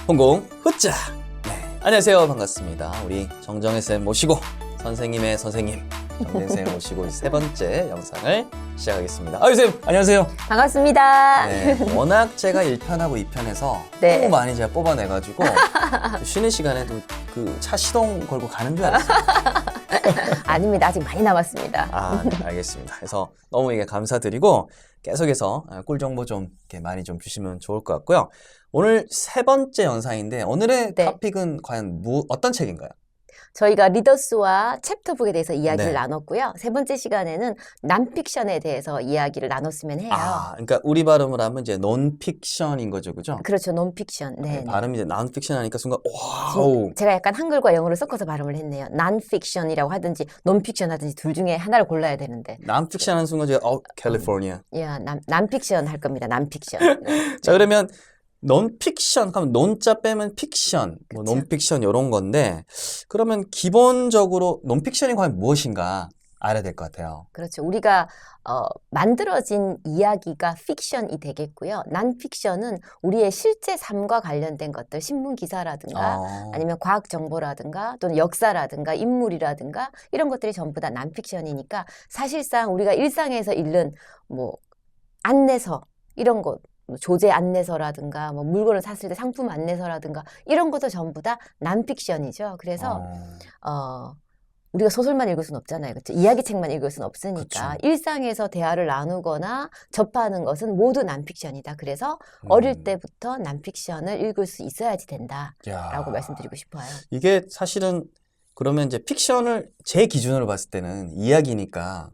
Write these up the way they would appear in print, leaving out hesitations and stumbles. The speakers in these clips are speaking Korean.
홍공 후짜. 네, 안녕하세요. 반갑습니다. 우리 정정혜 쌤 모시고 선생님의 선생님 정정혜 쌤 모시고 세 번째 영상을 시작하겠습니다. 아유 쌤 안녕하세요. 반갑습니다. 네, 워낙 제가 1편하고 2편에서 네. 너무 많이 제가 뽑아내가지고 쉬는 시간에도 그 차 시동 걸고 가는 줄 알았어요. 아닙니다. 아직 많이 남았습니다. 아, 네, 알겠습니다. 그래서 너무 이게 감사드리고 계속해서 꿀 정보 좀 이렇게 많이 좀 주시면 좋을 것 같고요. 오늘 세 번째 영상인데 오늘의 네. 토픽은 과연 어떤 책인가요? 저희가 리더스와 챕터북에 대해서 이야기를 네. 나눴고요. 세 번째 시간에는 난픽션에 대해서 이야기를 나눴으면 해요. 아, 그러니까 우리 발음을 하면 이제 논픽션인 거죠, 그죠? 그렇죠. 논픽션. 네. 발음이 이제 논픽션 하니까 순간 와우. 제가 약간 한글과 영어를 섞어서 발음을 했네요. 난픽션이라고 하든지 논픽션 하든지 둘 중에 하나를 골라야 되는데. 논픽션 하는 순간 제가 캘리포니아. 야, 난픽션 할 겁니다. 난픽션. 네. 자, 그러면 논픽션 하면 논자 빼면 픽션, 뭐 그쵸. 논픽션 이런 건데 그러면 기본적으로 논픽션이 과연 무엇인가 알아야 될 것 같아요. 그렇죠. 우리가 만들어진 이야기가 픽션이 되겠고요. 난픽션은 우리의 실제 삶과 관련된 것들, 신문 기사라든가 아니면 과학 정보라든가 또는 역사라든가 인물이라든가 이런 것들이 전부 다 난픽션이니까 사실상 우리가 일상에서 읽는 뭐 안내서 이런 것, 뭐 조제 안내서라든가 뭐 물건을 샀을 때 상품 안내서라든가 이런 것도 전부 다 난픽션이죠. 그래서 우리가 소설만 읽을 수는 없잖아요. 그렇죠? 이야기책만 읽을 수는 없으니까. 그쵸. 일상에서 대화를 나누거나 접하는 것은 모두 난픽션이다. 그래서 어릴 때부터 난픽션을 읽을 수 있어야지 된다라고 말씀드리고 싶어요. 이게 사실은 그러면 이제 픽션을 제 기준으로 봤을 때는 이야기니까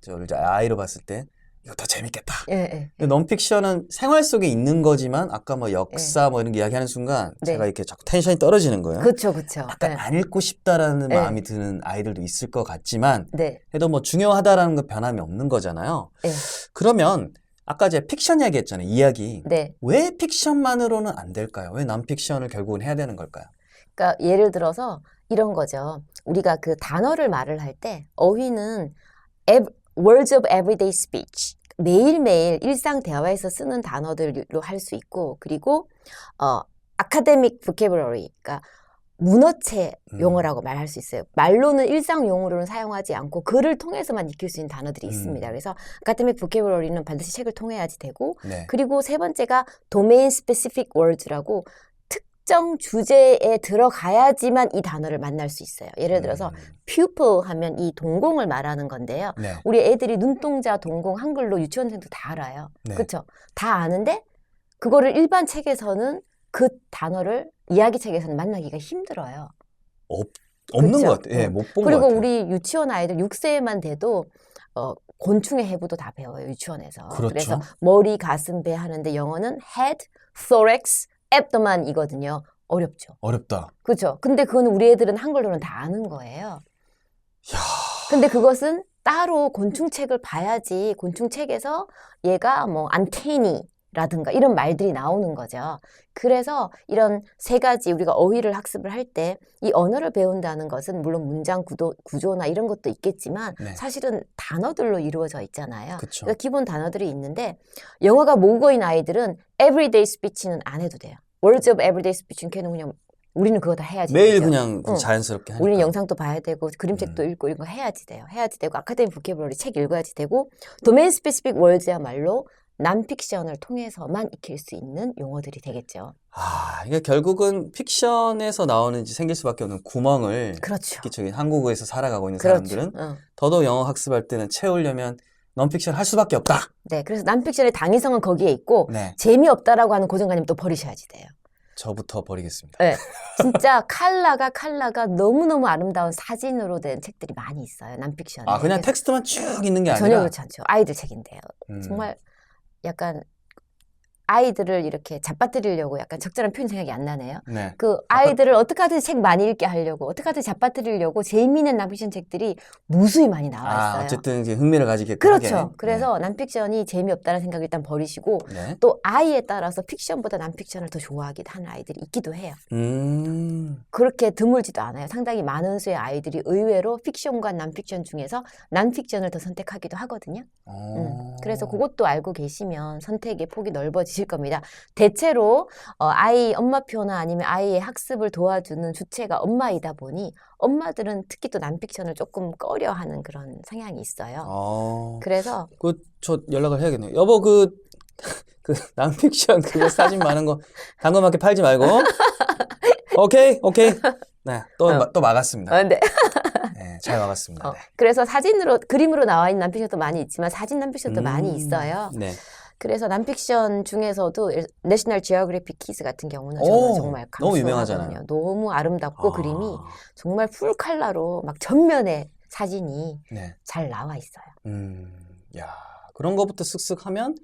저 이제 아이로 봤을 때 이거 더 재밌겠다. 예. 근데 논픽션은 생활 속에 있는 거지만 아까 뭐 역사 뭐 이런 거 이야기하는 순간 네. 제가 이렇게 자꾸 텐션이 떨어지는 거예요. 그렇죠. 약간 안 읽고 싶다라는 네. 마음이 드는 아이들도 있을 것 같지만 네. 그래도 뭐 중요하다라는 건 변함이 없는 거잖아요. 네. 그러면 아까 제가 픽션 이야기했잖아요. 이야기. 네. 왜 픽션만으로는 안 될까요? 왜 논픽션을 결국은 해야 되는 걸까요? 그러니까 예를 들어서 이런 거죠. 우리가 그 단어를 말을 할 때 어휘는 words of everyday speech. 매일매일 일상 대화에서 쓰는 단어들로 할 수 있고 그리고 academic vocabulary, 그러니까 문어체 용어라고 말할 수 있어요. 말로는 일상 용어로는 사용하지 않고 글을 통해서만 익힐 수 있는 단어들이 있습니다. 그래서 academic vocabulary는 반드시 책을 통해야지 되고 네. 그리고 세 번째가 domain specific words라고 특정 주제에 들어가야지만 이 단어를 만날 수 있어요. 예를 들어서 pupil 하면 이 동공을 말하는 건데요. 네. 우리 애들이 눈동자, 동공, 한글로 유치원생도 다 알아요. 네. 그렇죠? 다 아는데 그거를 일반 책에서는 그 단어를 이야기 책에서는 만나기가 힘들어요. 없는 그쵸? 것 같아요. 예, 못 본 것 그리고 같아요. 우리 유치원 아이들 6세만 돼도 곤충의 해부도 다 배워요. 유치원에서. 그렇죠. 그래서 머리, 가슴, 배 하는데 영어는 head, thorax, abdomen이거든요. 어렵죠. 어렵다. 그렇죠. 근데 그건 우리 애들은 한글로는 다 아는 거예요. 이야. 근데 그것은 따로 곤충책을 봐야지 곤충책에서 얘가 뭐 안테니라든가 이런 말들이 나오는 거죠. 그래서 이런 세 가지 우리가 어휘를 학습을 할 때 이 언어를 배운다는 것은 물론 문장 구조나 이런 것도 있겠지만 네. 사실은 단어들로 이루어져 있잖아요. 그쵸. 그러니까 기본 단어들이 있는데 영어가 모국어인 아이들은 everyday speech는 안 해도 돼요. words of everyday speech는 걔는 그냥 우리는 그거 다 해야지 매일 되죠. 그냥 자연스럽게 하니까. 우리는 영상도 봐야 되고 그림책도 읽고 이런 거 해야지 돼요. 해야지 되고 아카데미 보케블러리 책 읽어야지 되고 도메인 스페시픽 월드야말로 난픽션을 통해서만 익힐 수 있는 용어들이 되겠죠. 아, 이게 결국은 픽션에서 나오는지 생길 수밖에 없는 구멍을 그렇죠. 특히 저기 한국어에서 살아가고 있는 그렇죠. 사람들은 더더욱 영어 학습할 때는 채우려면 논픽션 할 수밖에 없다. 네, 그래서 난픽션의 당위성은 거기에 있고 네. 재미없다라고 하는 고정관념 또 버리셔야지 돼요. 저부터 버리겠습니다. 네, 진짜 칼라가 너무너무 아름다운 사진으로 된 책들이 많이 있어요. 난픽션에. 아, 그냥 텍스트만 쭉 있는 게 아니라 전혀 그렇지 않죠. 아이들 책인데요. 정말 약간 아이들을 이렇게 잡아뜨리려고 약간 적절한 표현 생각이 안 나네요. 네. 그 아이들을 어떻게 하든지 책 많이 읽게 하려고 어떻게 하든지 잡아뜨리려고 재미있는 난픽션 책들이 무수히 많이 나와 있어요. 아, 어쨌든 이제 흥미를 가지게끔 그렇죠. 하게. 그래서 난픽션이 재미없다는 생각을 일단 버리시고 네. 또 아이에 따라서 픽션보다 난픽션을 더 좋아하게 하는 아이들이 있기도 해요. 그렇게 드물지도 않아요. 상당히 많은 수의 아이들이 의외로 픽션과 난픽션 중에서 난픽션을 더 선택하기도 하거든요. 그래서 그것도 알고 계시면 선택의 폭이 넓어지실 느끼실 겁니다. 대체로 아이 엄마표나 아니면 아이의 학습을 도와주는 주체가 엄마이다 보니 엄마들은 특히 또 난픽션을 조금 꺼려하는 그런 성향이 있어요. 그래서 저 연락을 해야겠네요. 여보 그 난픽션 그거 사진 많은 거 당근마켓 팔지 말고. 오케이. 네, 또 막았습니다. 네. 네, 잘 막았습니다. 네. 그래서 그림으로 나와 있는 난픽션도 많이 있지만 사진 난픽션도 많이 있어요. 네. 그래서 난픽션 중에서도 내셔널 지오그래픽 키즈 같은 경우는 저는 정말 너무 강추하거든요. 유명하잖아요. 너무 아름답고 그림이 정말 풀 컬러로 막 전면에 사진이 네. 잘 나와 있어요. 야, 그런 거부터 쓱쓱 하면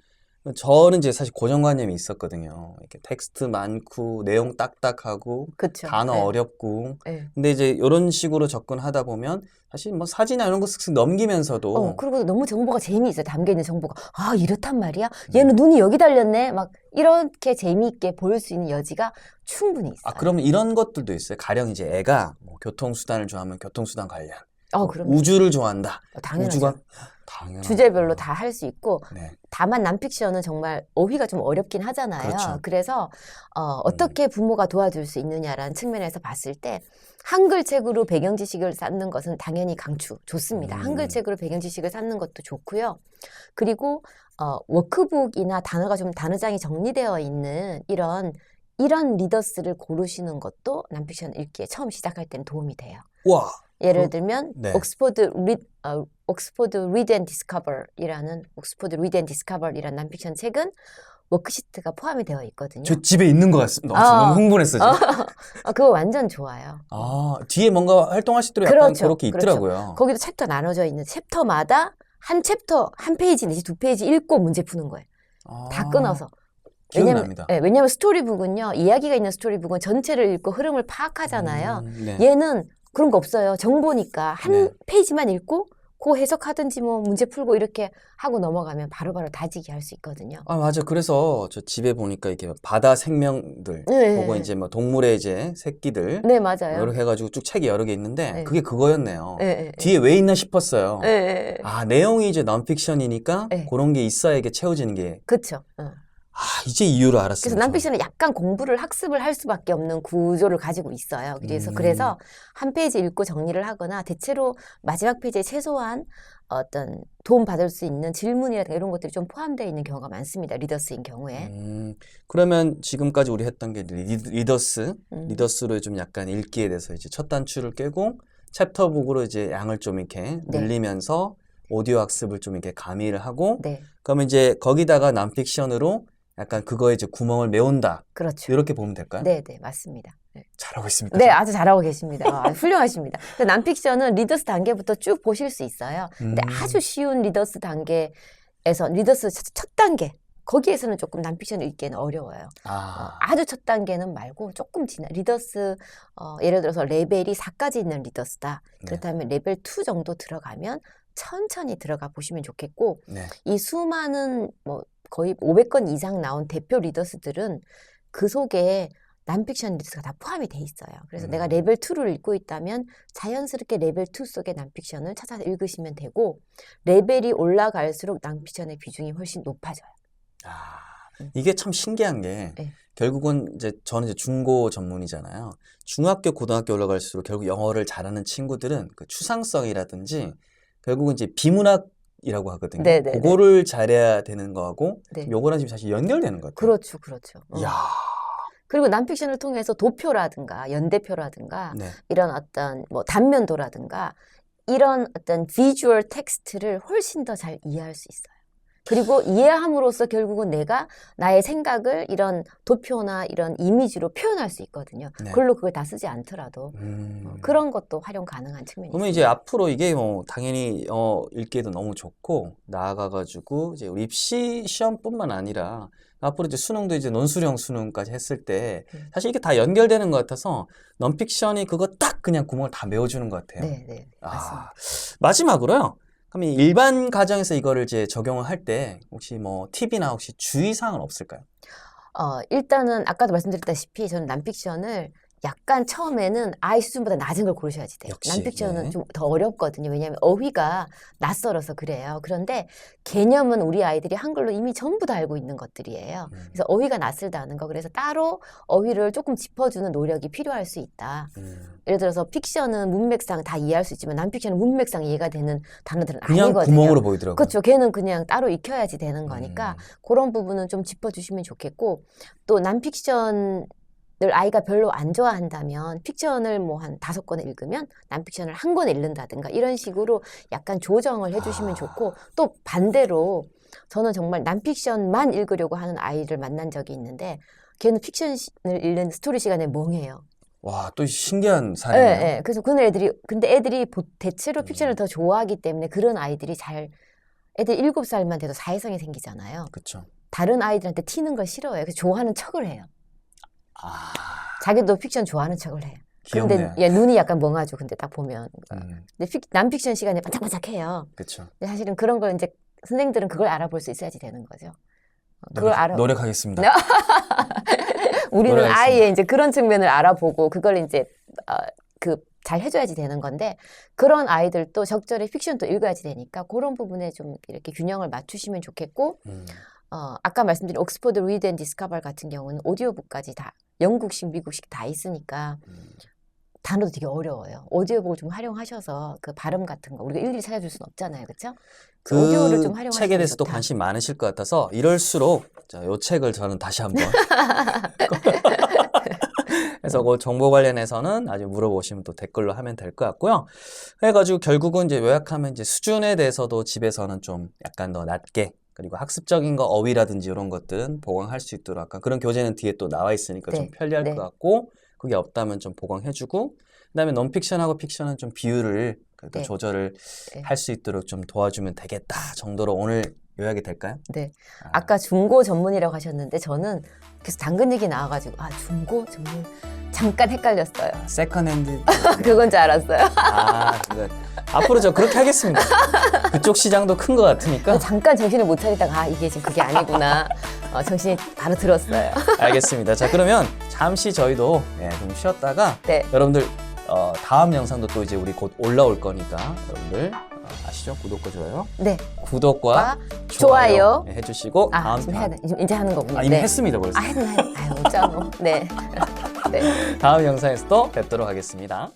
저는 이제 사실 고정관념이 있었거든요. 이렇게 텍스트 많고 내용 딱딱하고 그쵸? 단어 네. 어렵고. 네. 근데 이제 이런 식으로 접근하다 보면 사실 뭐 사진이나 이런 거 쓱쓱 넘기면서도 그리고 너무 정보가 재미있어요. 담겨있는 정보가. 아, 이렇단 말이야? 얘는 눈이 여기 달렸네? 막 이렇게 재미있게 보일 수 있는 여지가 충분히 있어요. 아, 그러면 이런 것들도 있어요. 가령 이제 애가 뭐 교통수단을 좋아하면 교통수단 관련. 그럼 우주를 좋아한다. 당연하죠. 우주가 당연하죠. 주제별로 다 할 수 있고 네. 다만 난픽션은 정말 어휘가 좀 어렵긴 하잖아요. 그렇죠. 그래서 어떻게 부모가 도와줄 수 있느냐라는 측면에서 봤을 때 한글 책으로 배경 지식을 쌓는 것은 당연히 강추 좋습니다. 한글 책으로 배경 지식을 쌓는 것도 좋고요. 그리고 워크북이나 단어장이 정리되어 있는 이런 리더스를 고르시는 것도 난픽션 읽기에 처음 시작할 때는 도움이 돼요. 와. 예를 들면 네. 옥스포드 리드 앤 디스커버리라는 난픽션 책은 워크시트가 포함이 되어 있거든요. 저 집에 있는 것 같습니다. 너무 흥분했어 지금. 그거 완전 좋아요. 뒤에 뭔가 활동하실 때 약간 그렇죠. 그렇게 있더라고요. 거기도 챕터 나눠져 있는 챕터마다 한 페이지 내지 2페이지 읽고 문제 푸는 거예요. 다 끊어서. 기억납니다. 왜냐면 스토리북은요, 이야기가 있는 스토리북은 전체를 읽고 흐름을 파악하잖아요. 네. 얘는 그런 거 없어요. 정보니까 한 네. 페이지만 읽고 그 해석하든지 뭐 문제 풀고 이렇게 하고 넘어가면 바로바로 다지기 할 수 있거든요. 맞아. 그래서 저 집에 보니까 이렇게 바다 생명들, 네. 혹은 이제 뭐 동물의 이제 새끼들, 네, 맞아요. 이렇게 해가지고 쭉 책이 여러 개 있는데 네. 그게 그거였네요. 네. 뒤에 왜 있나 싶었어요. 네. 내용이 이제 넌픽션이니까 네. 그런 게 있어야 이게 채워지는 게. 그렇죠. 이제 이유를 알았습니다. 그래서 난픽션은 약간 학습을 할 수밖에 없는 구조를 가지고 있어요. 그래서 한 페이지 읽고 정리를 하거나 대체로 마지막 페이지에 최소한 어떤 도움 받을 수 있는 질문이라든가 이런 것들이 좀 포함되어 있는 경우가 많습니다. 리더스인 경우에. 그러면 지금까지 우리 했던 게 리더스로 좀 약간 읽기에 대해서 이제 첫 단추를 깨고 챕터북으로 이제 양을 좀 이렇게 늘리면서 오디오 학습을 좀 이렇게 가미를 하고 그러면 이제 거기다가 난픽션으로 약간 그거에 이제 구멍을 메운다. 그렇죠. 이렇게 보면 될까요? 네, 맞습니다. 네. 잘하고 있습니까? 네, 아주 잘하고 계십니다. 훌륭하십니다. 난픽션은 리더스 단계부터 쭉 보실 수 있어요. 근데 아주 쉬운 리더스 단계에서 리더스 첫 단계 거기에서는 조금 난픽션 읽기에는 어려워요. 아주 첫 단계는 말고 조금 리더스 예를 들어서 레벨이 4까지 있는 리더스다. 그렇다면 레벨 2 정도 들어가면 천천히 들어가 보시면 좋겠고 이 수많은 거의 500건 이상 나온 대표 리더스들은 그 속에 난픽션 리더스가 다 포함이 돼 있어요. 그래서 내가 레벨 2를 읽고 있다면 자연스럽게 레벨 2 속의 난픽션을 찾아서 읽으시면 되고 레벨이 올라갈수록 난픽션의 비중이 훨씬 높아져요. 이게 참 신기한 게 결국은 저는 이제 중고 전문이잖아요. 중학교, 고등학교 올라갈수록 결국 영어를 잘하는 친구들은 그 추상성이라든지 결국은 이제 비문학이라고 하거든요. 그거를 잘해야 되는 거하고 요거랑 지금 사실 연결되는 것 같아요. 그렇죠. 이야. 그리고 난픽션을 통해서 도표라든가 연대표라든가 이런 어떤 단면도라든가 이런 어떤 비주얼 텍스트를 훨씬 더 잘 이해할 수 있어요. 그리고 이해함으로써 결국은 내가 나의 생각을 이런 도표나 이런 이미지로 표현할 수 있거든요. 글로 그걸 다 쓰지 않더라도 그런 것도 활용 가능한 측면이 그러면 있습니다. 이제 앞으로 이게 당연히 읽기에도 너무 좋고 나아가가지고 이제 우리 입시 시험뿐만 아니라 앞으로 이제 수능도 이제 논술형 수능까지 했을 때 사실 이게 다 연결되는 것 같아서 넌픽션이 그거 딱 그냥 구멍을 다 메워주는 것 같아요. 네, 맞습니다. 마지막으로요. 그럼 일반 가정에서 이거를 이제 적용을 할 때 혹시 팁이나 혹시 주의사항은 없을까요? 일단은 아까도 말씀드렸다시피 저는 난픽션을 약간 처음에는 아이 수준보다 낮은 걸 고르셔야지 돼요. 역시, 난픽션은 네. 좀 더 어렵거든요. 왜냐하면 어휘가 낯설어서 그래요. 그런데 개념은 우리 아이들이 한글로 이미 전부 다 알고 있는 것들이에요. 그래서 어휘가 낯설다는 거. 그래서 따로 어휘를 조금 짚어주는 노력이 필요할 수 있다. 예를 들어서 픽션은 문맥상 다 이해할 수 있지만 난픽션은 문맥상 이해가 되는 단어들은 그냥 아니거든요. 구멍으로 보이더라고요. 그렇죠. 걔는 그냥 따로 익혀야지 되는 거니까 그런 부분은 좀 짚어주시면 좋겠고 또 난픽션을 아이가 별로 안 좋아한다면 픽션을 뭐 한 5권을 읽으면 난픽션을 1권 읽는다든가 이런 식으로 약간 조정을 해주시면 좋고 또 반대로 저는 정말 난픽션만 읽으려고 하는 아이를 만난 적이 있는데 걔는 픽션을 읽는 스토리 시간에 멍해요. 와, 또 신기한 사례네요. 네, 네. 그래서 근데 애들이 대체로 픽션을 더 좋아하기 때문에 그런 아이들이 애들 7살만 돼도 사회성이 생기잖아요. 그렇죠. 다른 아이들한테 튀는 걸 싫어해요. 그래서 좋아하는 척을 해요. 아, 자기도 픽션 좋아하는 척을 해요. 귀엽네요. 근데 눈이 약간 멍하죠. 근데 딱 보면. 근데 난픽션 시간에 반짝반짝해요. 그렇죠. 근데 사실은 그런 걸 이제 선생님들은 그걸 알아볼 수 있어야지 되는 거죠. 그걸 노력하겠습니다. 우리는 노력하겠습니다. 아이의 이제 그런 측면을 알아보고 그걸 이제 잘 해줘야지 되는 건데 그런 아이들도 적절히 픽션도 읽어야지 되니까 그런 부분에 좀 이렇게 균형을 맞추시면 좋겠고 아까 말씀드린 옥스퍼드 리드 앤 디스커버 같은 경우는 오디오북까지 다 영국식, 미국식 다 있으니까 단어도 되게 어려워요. 오디오북을 좀 활용하셔서 그 발음 같은 거 우리가 일일이 찾아줄 수는 없잖아요, 그렇죠? 그 오디오를 좀 활용하시면 책에 대해서 또 좋다. 관심 많으실 것 같아서 이럴수록 이 책을 저는 다시 한번 그래서 그 정보 관련해서는 아주 물어보시면 또 댓글로 하면 될 것 같고요. 그래가지고 결국은 이제 요약하면 이제 수준에 대해서도 집에서는 좀 약간 더 낮게 그리고 학습적인 거 어휘라든지 이런 것들은 보강할 수 있도록 약간 그런 교재는 뒤에 또 나와 있으니까 네, 좀 편리할 네. 것 같고 그게 없다면 좀 보강해주고 그다음에 논픽션하고 픽션은 좀 비율을 그래도 네. 조절을 네. 할 수 있도록 좀 도와주면 되겠다 정도로 오늘 요약이 될까요? 네. 아까 중고 전문이라고 하셨는데 저는 계속 당근 얘기 나와가지고 중고 전문 잠깐 헷갈렸어요. 세컨핸드 그건 줄 알았어요. 그건 앞으로 저 그렇게 하겠습니다. 그쪽 시장도 큰 것 같으니까 잠깐 정신을 못 차리다가 이게 지금 그게 아니구나. 정신이 바로 들었어요. 알겠습니다. 자 그러면 잠시 저희도 좀 쉬었다가 네. 여러분들 다음 영상도 또 이제 우리 곧 올라올 거니까 여러분들 아시죠? 구독과 좋아요. 네. 구독과 좋아요. 해주시고 다음 지금 해야 돼. 이제 하는 거군요. 이미 네. 했습니다 벌써. 했나. 어쩌노. 네. 네. 다음 영상에서 또 뵙도록 하겠습니다.